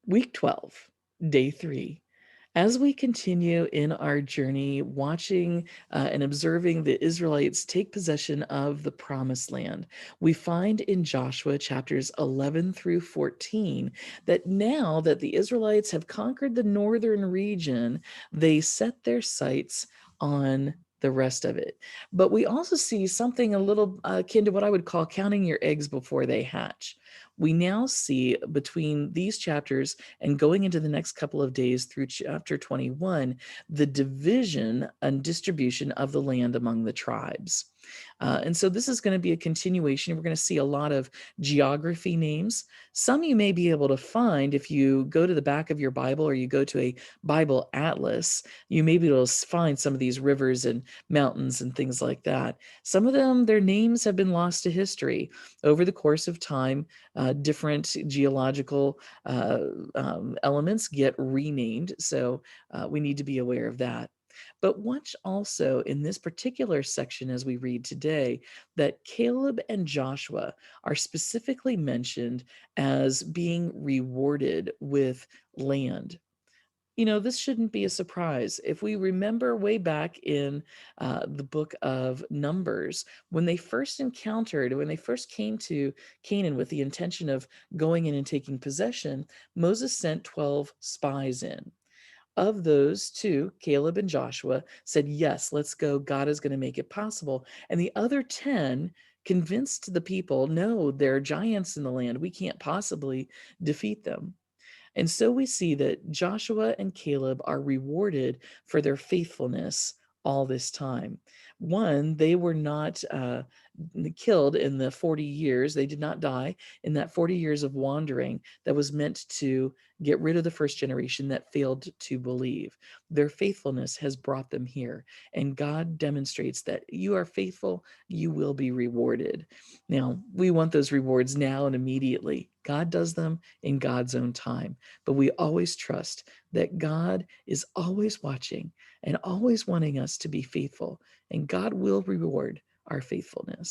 Week 12, day 3. As we continue in our journey, watching and observing the Israelites take possession of the promised land, we find in Joshua chapters 11 through 14 that now that the Israelites have conquered the northern region, they set their sights on the rest of it. But we also see something a little akin to what I would call counting your eggs before they hatch. We now see between these chapters and going into the next couple of days through chapter 21, the division and distribution of the land among the tribes. And so this is going to be a continuation. We're going to see a lot of geography names. Some you may be able to find if you go to the back of your Bible or you go to a Bible atlas. You may be able to find some of these rivers and mountains and things like that. Some of them, their names have been lost to history over the course of time. Different geological elements get renamed. So we need to be aware of that. But watch also in this particular section as we read today that Caleb and Joshua are specifically mentioned as being rewarded with land. This shouldn't be a surprise. If we remember way back in the book of Numbers, when they first came to Canaan with the intention of going in and taking possession, Moses sent 12 spies in. Of those two, Caleb and Joshua said, yes, let's go. God is going to make it possible. And the other 10 convinced the people, no, there are giants in the land. We can't possibly defeat them. And so we see that Joshua and Caleb are rewarded for their faithfulness all this time. One, they were not killed in the 40 years. They did not die in that 40 years of wandering that was meant to get rid of the first generation that failed to believe. Their faithfulness has brought them here. And God demonstrates that you are faithful, you will be rewarded. Now, we want those rewards now and immediately. God does them in God's own time. But we always trust that God is always watching and always wanting us to be faithful, and God will reward our faithfulness.